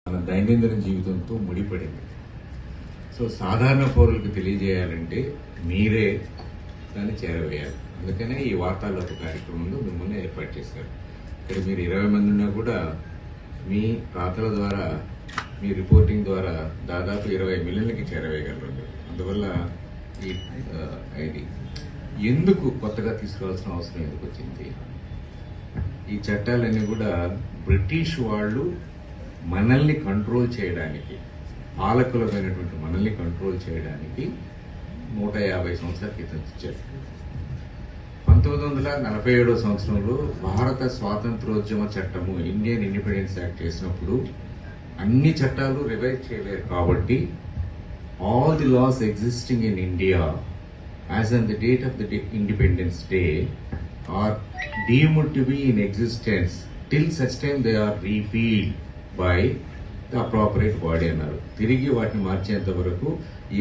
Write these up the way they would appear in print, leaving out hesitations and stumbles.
మన దైనందిన జీవితంతో ముడిపడింది. సో సాధారణ పౌరులకు తెలియజేయాలంటే మీరే దాన్ని చేరవేయాలి. అందుకనే ఈ వార్తాలోక కార్యక్రమంలో మిమ్మల్ని ఏర్పాటు చేశారు. ఇక్కడ మీరు 20 మంది ఉన్నా కూడా మీ రాతల ద్వారా, మీ రిపోర్టింగ్ ద్వారా దాదాపు 20 మిలియన్లకి చేరవేయగలరు. అందువల్ల ఇది ఎందుకు కొత్తగా తీసుకురావాల్సిన అవసరం ఎందుకు వచ్చింది? ఈ చట్టాలన్నీ కూడా బ్రిటిష్ వాళ్ళు మనల్ని కంట్రోల్ చేయడానికి, పాలకులమైనటువంటి మనల్ని కంట్రోల్ చేయడానికి 150 సంవత్సరాల క్రితం ఇచ్చారు. 1947 సంవత్సరంలో భారత స్వాతంత్రోద్యమ చట్టము, ఇండియన్ ఇండిపెండెన్స్ యాక్ట్ చేసినప్పుడు అన్ని చట్టాలు రివైజ్ చేయలేరు కాబట్టి all the laws existing in India as on the date of the Independence Day are deemed to be in existence till such time they are repealed by the appropriate body అన్నారు. తిరిగి వాటిని మార్చేంత వరకు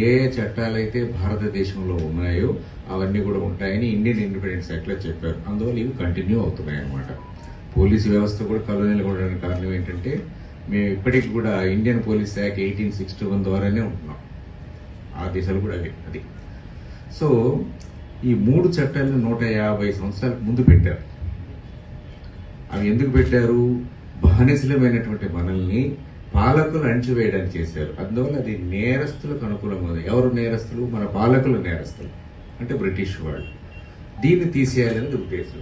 ఏ చట్టాలైతే భారతదేశంలో ఉన్నాయో అవన్నీ కూడా ఉంటాయని ఇండియన్ ఇండిపెండెన్స్ యాక్ట్ లో చెప్పారు. అందువల్ల ఇవి కంటిన్యూ అవుతున్నాయి అన్నమాట. పోలీసు వ్యవస్థ కూడా కలోనియల్గా ఉండడానికి కారణం ఏంటంటే మేము ఇప్పటికి కూడా ఇండియన్ పోలీస్ యాక్ట్ 1861 ద్వారానే ఉంటున్నాం. ఆ దిశలు కూడా అది. సో ఈ 3 చట్టాలను 150 సంవత్సరాలకు ముందు పెట్టారు. అవి ఎందుకు పెట్టారు? బానిసలమైనటువంటి మనల్ని పాలకులు అణిచివేయడానికి చేశారు. అందువల్ల అది నేరస్తులకు అనుకూలంగా ఉంది. ఎవరు నేరస్తులు? మన పాలకులు నేరస్తులు, అంటే బ్రిటిష్ వాళ్ళు. దీన్ని తీసేయాలనేది ఉద్దేశం.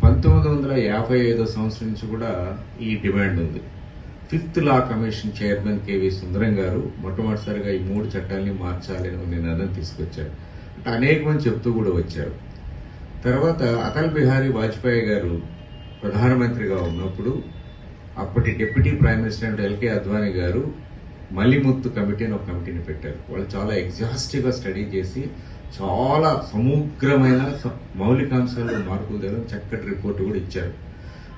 1955 సంవత్సరం నుంచి కూడా ఈ డిమాండ్ ఉంది. 5th law commission chairman KV Sundaram గారు మొట్టమొదటిసారిగా ఈ 3 చట్టాలని మార్చాలని నినాదం తీసుకొచ్చారు. అంటే అనేక మంది చెప్తూ కూడా వచ్చారు. తర్వాత అటల్ బిహారీ వాజ్పేయి గారు ప్రధానమంత్రిగా ఉన్నప్పుడు అప్పటి deputy prime minister LK Advani గారు మలిముత్తు కమిటీ అని ఒక కమిటీని పెట్టారు. వాళ్ళు చాలా ఎగ్జాస్టివ్గా స్టడీ చేసి చాలా సమగ్రమైన మౌలికాంశాల్లో మార్పులు తేవడం చక్కటి రిపోర్టు కూడా ఇచ్చారు.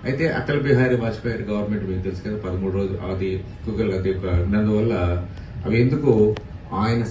అయితే అటల్ బిహారీ వాజ్పేయి గవర్నమెంట్ మీకు తెలుసు కదా, 13 రోజులు అది ఉన్నందువల్ల అవి ఎందుకు ఆయన